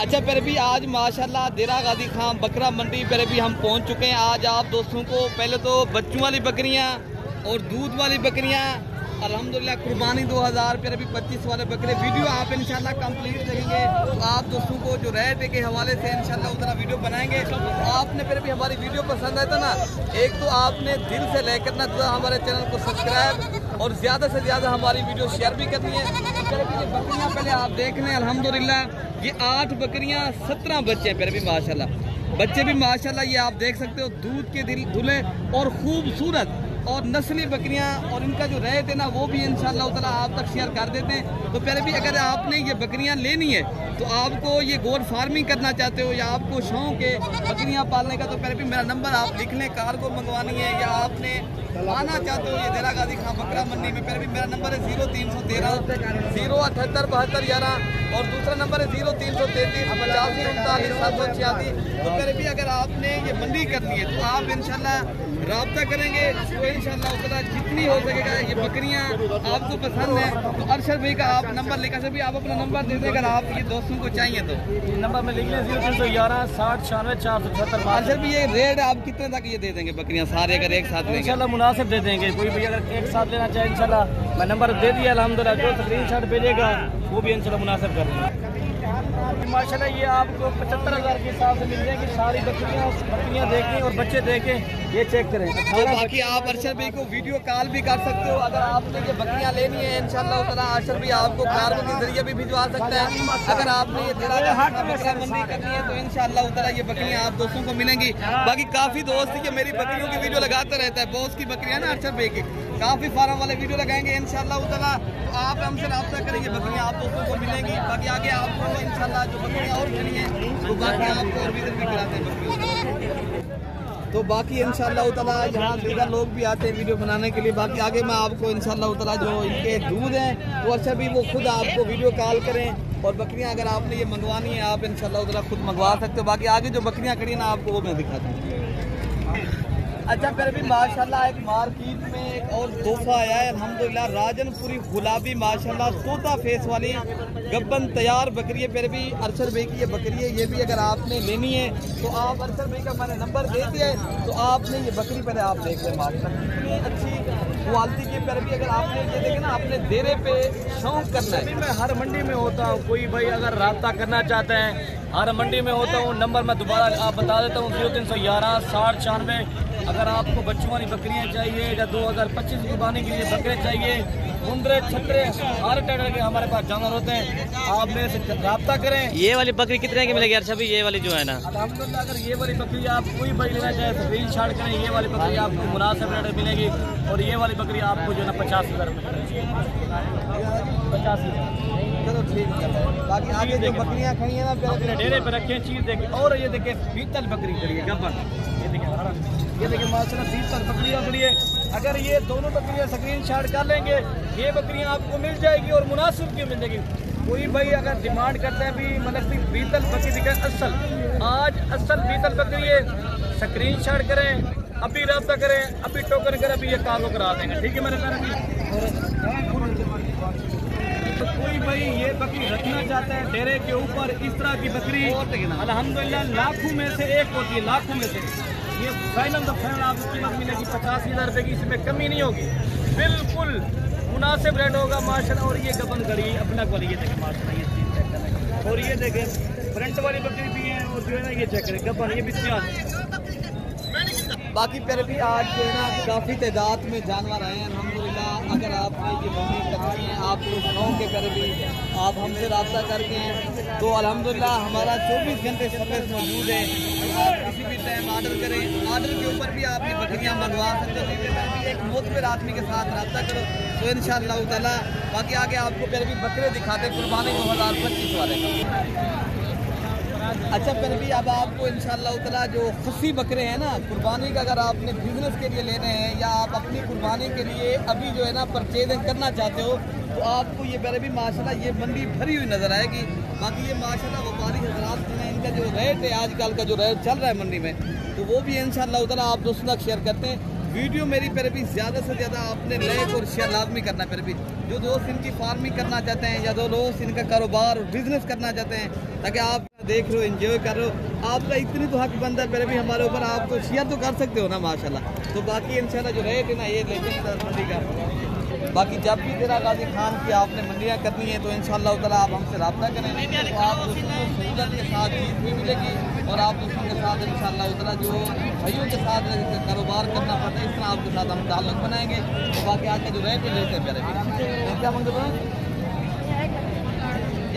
अच्छा फिर भी आज माशाल्लाह देरा गाजी खां बकरा मंडी पर भी हम पहुंच चुके हैं। आज आप दोस्तों को पहले तो बच्चों वाली बकरियां और दूध वाली बकरियां अल्हम्दुलिल्लाह कुर्बानी 2000 पर अभी 25 वाले बकरे वीडियो आप इंशाल्लाह कंप्लीट करेंगे। तो आप दोस्तों को जो रेट के हवाले से इंशाल्लाह उतना वीडियो बनाएंगे। तो आपने फिर भी हमारी वीडियो पसंद आया था ना, एक तो आपने दिल से लेकर ना तो हमारे चैनल को सब्सक्राइब और ज़्यादा से ज़्यादा हमारी वीडियो शेयर भी करनी है। तो फिर भी ये बकरियाँ पहले आप देख लें अल्हम्दुलिल्लाह ये 8 बकरियाँ 17 बच्चे हैं। फिर भी माशाल्लाह बच्चे भी माशाल्लाह ये आप देख सकते हो दूध के धुले और खूबसूरत और नस्ली बकरियां और इनका जो रेट है ना वो भी इंशाल्लाह ताला आप तक शेयर कर देते हैं। तो फिर भी अगर आपने ये बकरियां लेनी है तो आपको ये गोट फार्मिंग करना चाहते हो या आपको शौक है बकरियां पालने का, तो फिर भी मेरा नंबर आप लिख लें। कार को मंगवानी है या आपने आना चाहते हो ये देरा गाजी खां बकरा मंडी में, फिर भी मेरा नंबर है 0313 078 72 11 और दूसरा नंबर है 0333 85 39 786। तो फिर भी अगर आपने ये मंडी करनी है तो आप इंशाल्लाह राब्ता करेंगे तो इंशाल्लाह उतना जितनी हो सकेगा। ये बकरियां आपको पसंद है तो अरशद भाई का आप नंबर लेकर से भी आप अपना नंबर दे दें अगर आप ये दोस्तों को चाहिए तो नंबर में लिख लें 0311 60 96 476। अरशद भी ये रेट आप कितने तक ये दे देंगे बकरियां सारे अगर एक साथ लेंगे? इंशाल्लाह मुनासिब दे देंगे। कोई भी अगर एक साथ लेना चाहे इंशाल्लाह मैं नंबर दे दिया अल्हम्दुलिल्लाह, जो स्क्रीनशॉट भेजेगा वो भी इंशाल्लाह मुनासिब कर देंगे। माशाल्लाह ये आपको 75,000 के हिसाब से मिल जाएगी। सारी बकरियां देखें और बच्चे देखें, ये चेक करें। तो बाकी आप अरशद भाई को वीडियो कॉल भी कर सकते हो अगर आपने ये बकरियां लेनी है इंशाल्लाह ताला। अरशद भाई आपको कार के जरिए भी भिजवा सकता है। अगर आपने ये देरा गाजी खां बकरा मंडी करनी है तो इंशाल्लाह ताला ये बकरियां आप दोस्तों को मिलेंगी। बाकी काफी दोस्त ये मेरी बकरियों की वीडियो लगाता रहता है, बहुत की बकरियां ना अरशद भाई की काफी फार्म वाले वीडियो लगाएंगे इंशाल्लाह ताला। तो आप हमसे रब्ता करेंगे, बकरियां आप दोस्तों को मिलेंगी। बाकी आगे आपको इंशाल्लाह जो बकरियां और मिली हैं तो बाकी आपको और विजिट भी कराते हैं बकरियों। तो बाकी इंशाल्लाह ताला यहाँ दीगर लोग भी आते हैं वीडियो बनाने के लिए। बाकी आगे मैं आपको इंशाल्लाह ताला जो इनके दूध हैं वो अच्छा भी वो खुद आपको वीडियो कॉल करें और बकरियाँ अगर आपने ये मंगवानी है आप इंशाल्लाह ताला खुद मंगवा सकते हो। बाकी आगे जो बकरियाँ खड़ी हैं ना आपको वो मैं दिखाता हूँ। अच्छा फिर भी माशाल्लाह एक मार्केट में एक और तोहफा आया है अल्हम्दुलिल्लाह, राजनपुरी गुलाबी माशाल्लाह तोता फेस वाली गब्बन तैयार बकरी है। फिर भी अरशद भाई की ये बकरी है, ये भी अगर आपने लेनी है तो आप अरशद भाई का मैंने नंबर दे दिया है तो आपने ये बकरी पहले आप देख लें माशाल्लाह कितनी अच्छी क्वालिटी की। फिर भी अगर आपने ये देखे ना अपने देरे पे शौक करना है। मैं हर मंडी में होता हूँ, कोई भाई अगर राब्ता करना चाहते हैं हर मंडी में होता हूँ। नंबर मैं दोबारा आप बता देता हूँ 0311 60 96। अगर आपको बच्चों वाली बकरियाँ चाहिए या 2025 कुर्बानी के लिए बकरे चाहिए, मुंडरे छतरे हर तरह के हमारे पास जानवर होते हैं, आप मेरे से रब्ता करें। ये वाली बकरी कितने की मिलेगी अरशद भाई? ये वाली जो है ना अल्हम्दुलिल्लाह अगर ये वाली बकरी आप कोई भाई लेना चाहे स्क्रीनशॉट करें, ये वाली बकरी आपको मुनासिब रेट मिलेगी और ये वाली बकरी आपको जो है ना 50,000 रुपये 85,000। चलो ठीक है। बाकी आगे जो बकरियां खड़ी हैं ना अपने डेरे पे रखे चीज देखें। और ये देखिए पीतल बकरी खड़ी है गब्बर, ये देखिए माशाल्लाह पीतल बकरियां खड़ी है। अगर ये दोनों बकरियां स्क्रीनशॉट कर लेंगे ये बकरियां आपको मिल जाएगी और मुनासिब की मिलेगी। कोई भाई अगर डिमांड करता है भी मतलब पीतल बकरी दिखे असल, आज असल पीतल बकरी है, स्क्रीनशॉट करें, अभी रब्ता करें, अभी टोकन करें, अभी ये काम करा देंगे। ठीक है मेरे प्यारे। तो कोई भाई ये बकरी रखना चाहता है डेरे के ऊपर इस तरह की बकरी अल्हम्दुलिल्लाह लाखों में से एक होती है, लाखों में से ये फाइनल तो फाइनल आपको कीमत मिलेगी 85,000 रुपये की, इसमें कमी नहीं होगी, बिल्कुल मुनासिब रेट होगा माशाल्लाह। और ये गबन करी अपना वाली ये देखें माशाल्लाह, ये चीज़ चेक करें। और ये देखें फ्रंट वाली बकरी भी है और जो है ना ये चेक करें गबन, ये भी बाकी फिर भी आज जो है ना काफ़ी तादाद में जानवर आए हैं अल्हम्दुलिल्लाह। अगर आपने ये मंडी करनी है आप लोग गाँव के फिर भी आप हमसे रब्ता करके हैं तो अल्हम्दुलिल्लाह हमारा 24 घंटे सर्विस मौजूद है। आप किसी भी टाइम ऑर्डर करें, ऑर्डर के ऊपर भी आप ये बकरियाँ मंगवा सकते हो। एक मोतबर आदमी के साथ रब्ता करो तो इंशाअल्लाह ताला। बाकी आगे आपको फिर भी बकरे दिखाते कुर्बानी 2025 वाले। अच्छा फिर भी अब आपको इंशाअल्लाह ताला जो खसी बकरे हैं ना कुर्बानी का अगर आपने बिजनेस के लिए लेने हैं या आप अपनी कुर्बानी के लिए अभी जो है ना परचेजिंग करना चाहते हो तो आपको ये फिर भी माशाल्लाह ये मंडी भरी हुई नज़र आएगी। बाकी ये माशाल्लाह व्यापारी हजरात में इनका जो रेट है आजकल का जो रेट चल रहा है मंडी में तो वो भी इंशाअल्लाह ताला आप दोस्तों तक शेयर करते हैं। वीडियो मेरी पर भी ज़्यादा से ज़्यादा आपने लाइक और शेयर लाजमी करना पर भी। जो दोस्त इनकी फार्मिंग करना चाहते हैं या जो दोस्त इनका कारोबार और बिजनेस करना चाहते हैं, ताकि आप देख रहे हो, एंजॉय कर रहे हो, आपका इतनी तो हक बनता है पर भी हमारे ऊपर, आप तो शेयर तो कर सकते हो ना माशाल्लाह। तो बाकी इंशाल्लाह जो रेट है ना ये लेते हैं मंडी का। बाकी जब भी तेरा गाजी खान की आपने मंडियाँ करनी है तो इंशाल्लाह ताला आप हमसे रब्ता करें, तो आप सहूलत के साथ चीज़ भी मिलेगी और आप दोस्तों के साथ इंशाल्लाह ताला जो भाइयों के साथ कारोबार करना पड़ता है, इस तरह आपके साथ हम ताल्लुक़ बनाएंगे। तो बाकी आज का जो रेट है लेते हैं मेरे भी क्या मांगते हैं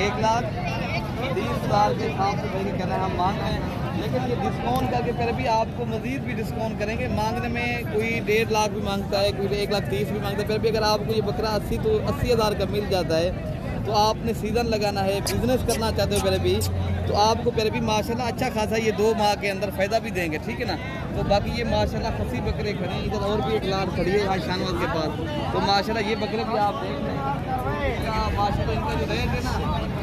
1,30,000 के हिसाब से भाई कहना हम मांग रहे हैं, लेकिन ये डिस्काउंट करके फिर भी आपको मज़ीद भी डिस्काउंट करेंगे। मांगने में कोई 1.5 लाख भी मांगता है, कोई 1,30,000 भी मांगता है, फिर भी अगर आपको ये बकरा 80,000 का मिल जाता है तो आपने सीज़न लगाना है, बिज़नेस करना चाहते हो फिर भी, तो आपको फिर भी माशाल्लाह अच्छा खासा ये 2 माह के अंदर फ़ायदा भी देंगे, ठीक है ना। तो बाकी ये माशाल्लाह खसी बकरे खड़े हैं, इधर और भी एक लाट खड़ी है यहाँ शानवाज के पास, तो माशाल्लाह ये बकरे भी आप देख रहे हैं माशाल्लाह। इनका जो रेट है ना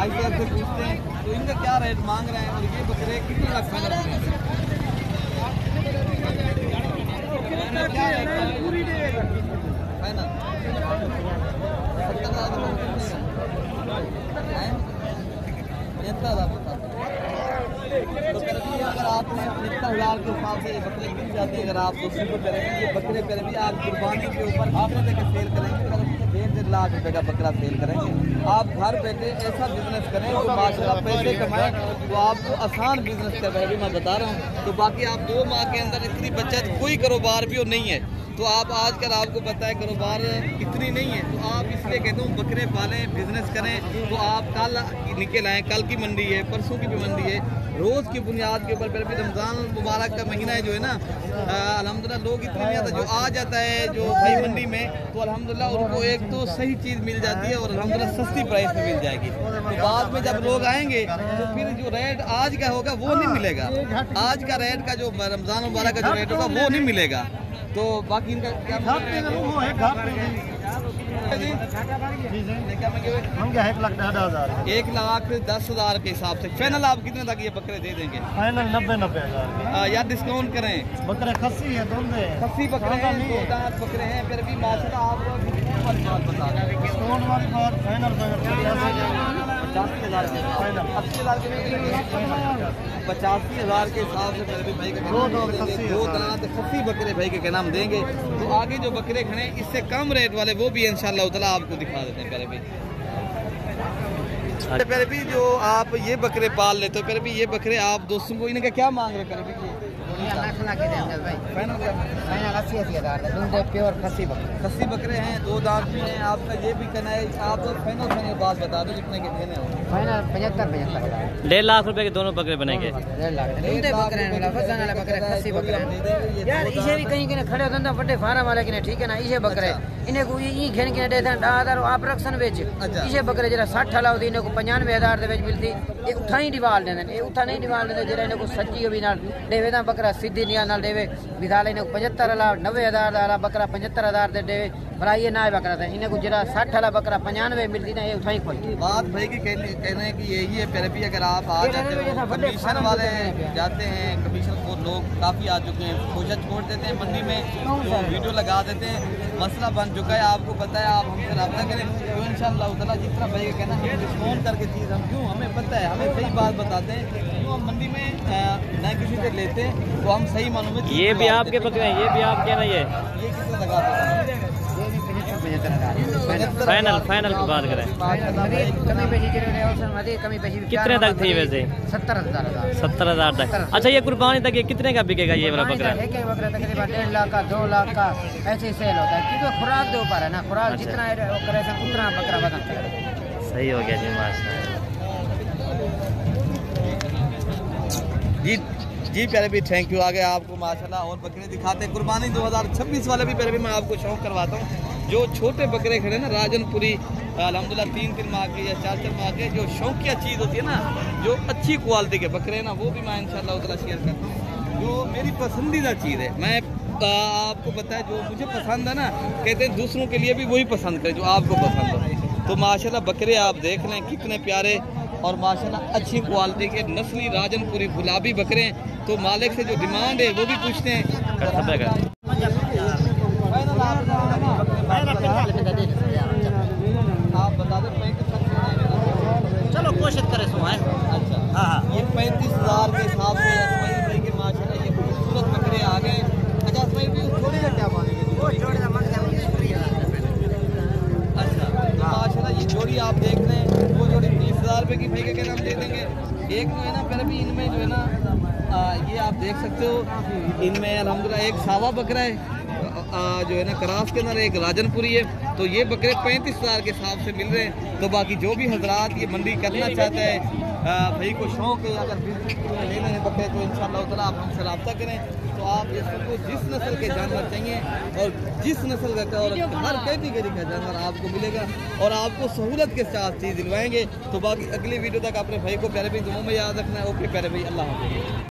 आई से पूछते हैं तो इनका क्या रेट मांग रहे हैं और ये बकरे कितने लाख फाइनल फाइनल 70,000 तो अगर आपने 70,000 के हिसाब से ये बकरे मिल जाते हैं, अगर आप दोस्तों को करेंगे ये बकरे पर भी आप कुर्बानी के ऊपर आपने देकर सेल करेंगे, अगर 1.5 लाख रुपए का बकरा सेल करेंगे, आप घर बैठे ऐसा बिजनेस करें तो माशाल्लाह पैसे कमाएं, तो आपको आसान बिजनेस कर रहे मैं बता रहा हूँ। तो बाकी आप 2 माह के अंदर इतनी बचत कोई कारोबार भी और नहीं है, तो आप आजकल आपको पता है कारोबार इतनी नहीं है, तो आप इसलिए कहता हूँ बकरे पालें, बिजनेस करें। तो आप कल निकल आएँ, कल की मंडी है, परसों की भी मंडी है, रोज़ की बुनियाद के ऊपर फिर भी रमज़ान मुबारक का महीना है जो है ना, अल्हम्दुलिल्लाह लोग इतने नहीं आता, जो आ जाता है जो भाई मंडी में तो अल्हम्दुलिल्लाह उनको एक तो सही चीज़ मिल जाती है और अल्हम्दुलिल्लाह सस्ती प्राइस में मिल जाएगी। तो बाद में जब लोग आएंगे तो फिर जो रेट आज का होगा वो नहीं मिलेगा, आज का रेट का जो रमज़ान मुबारक का जो रेट होगा वो नहीं मिलेगा। तो बाकी इनका क्या हम क्या 1,10,000 के हिसाब से फाइनल आप कितने तक ये बकरे दे देंगे? फाइनल 90,000 यार डिस्काउंट करें। बकरे खस्सी है, दोनों खस्सी बकरे हैं, 2 दांत बकरे हैं, फिर भी माशाल्लाह आप लोग बता रहे हैं डिस्काउंट वाली बात फाइनल 85,000 के फाइनल 80,000 के 85,000 के हिसाब से फिर भी भाई का 2 दांत खस्सी बकरे भाई के नाम देंगे। तो आगे जो बकरे खड़े हैं इससे कम रेट वाले वो भी इंशाल्लाह ताला आपको दिखा देते हैं। पहले भी जो आप ये बकरे पाल लेते हो, पहले भी ये बकरे आप दोस्तों को इनका क्या मांग रहे हैं? खस्सी बकरे हैं, 2 दांत भी हैं, आपका ये भी कहना है आप फाइनल बात बता दो कितने के देने हो? फाइनल 75 1.5 लाख रुपए के दोनों बकरे बनेंगे। 1.5 लाख यार इसे भी कहीं कहीं खड़े होते हैं बड़े फार्म वाले के ठीक है ना, इसे बकरे इन्हें को ये घेन के देते हैं 10,000 आप रखसन बेच इसे बकरे जरा 60 हला होती इन्हें को 95,000 दे मिलती, ये उठा ही डिवाल देते, ये उठा नहीं डिवाल देते जरा इन्हें को सच्ची भी नाल देवे ना बकरा सीधी निया नाल देवे विधाले इन्हें 75 हला 90,000 वाला बकरा 75,000 दे देवे भला ये ना बकरा था इन्हें को जरा 60 हला बकरा 95 मिलती ना, ये उठाई कोई बात भाई की कहने की यही है। फिर भी अगर आप आ जाते हो कमीशन वाले जाते हैं, कमीशन को लोग काफ़ी आ चुके हैं, कोशिश छोड़ देते हैं मंडी में तो वीडियो लगा देते हैं, मसला बन चुका है, आपको पता है, आप हमसे रब्ता करें तो इंशाअल्लाह ताला जितना भाई का कहना है डिस्काउंट करके चीज़ हम क्यों हमें पता है, हमें सही बात बताते हैं, क्यों हम मंडी में न किसी से लेते हैं तो हम सही मानों में। ये भी आपके बकरे हैं, ये भी आपके ना, ये कितने लगा देते हैं? फाइनल की बात करें कितने तक थी वैसे? 70,000 तक। अच्छा ये कुर्बानी तक ये कितने का बिकेगा ये वाला बकरा? तकरीबन 1.5 लाख का 2 लाख का ऐसे ही सेल होता है, क्योंकि खुराक दे ऊपर है ना, खुराक जितना करे उतना बकरा बनाता है। सही हो गया जी माशाल्लाह। जी प्यारे भी थैंक यू। आगे आपको माशाल्लाह और बकरे दिखाते हैं। कुर्बानी 2026 वाले भी प्यारे भी मैं आपको शौक करवाता हूँ। जो छोटे बकरे खड़े ना राजनपुरी अल्हम्दुलिल्लाह 3-3 माह के या 4-4 माह के जो शौकिया चीज़ होती है ना, जो अच्छी क्वालिटी के बकरे ना, वो भी मैं इंशाअल्लाह ताला शेयर करता हूँ। जो मेरी पसंदीदा चीज़ है, मैं आपको पता है जो मुझे पसंद है ना, कहते हैं दूसरों के लिए भी वही पसंद करें जो आपको पसंद हो। तो माशाल्लाह बकरे आप देख लें कितने प्यारे और माशाल्लाह अच्छी क्वालिटी के नस्ली राजनपुरी गुलाबी बकरे हैं। तो मालिक से जो डिमांड है वो भी पूछते हैं। आप बता दें 35 तक चलो कोशिश करे सो है। अच्छा हाँ, ये 35,000 के हिसाब से इसमाइल भाई के माशाल्लाह ये खूबसूरत बकरे आ गए। अच्छा इसमाइल भाई उस जोड़ी का क्या मानेंगे? अच्छा माशाल्लाह ये जोड़ी आप देख रहे हैं, वो जोड़ी 30,000 रुपये की भाई के हम दे देंगे। एक जो है ना फिर भी इनमें जो है ना ये आप देख सकते हो, इनमें अल्हम्दुलिल्लाह एक सावा बकरा है जो है ना क्रास के अंदर, एक राजनपुरी है। तो ये बकरे 35,000 के हिसाब से मिल रहे हैं। तो बाकी जो भी हजरात ये मंडी करना चाहते हैं, भाई को शौक है अगर बिजनेस के लिए लेने हैं बकरे, तो इंशाअल्लाह ताला आप हमसे रब्ता करें। तो आप इसको जिस नस्ल के जानवर चाहिए और जिस नस्ल का और हर कैटेगरी का जानवर आपको मिलेगा और आपको सहूलत के साथ चीज़ दिलवाएंगे। तो बाकी अगली वीडियो तक अपने भाई को प्यारे भाई दुआओं में याद रखना है। ओके प्यारे भाई, अल्लाह हाफ़िज़।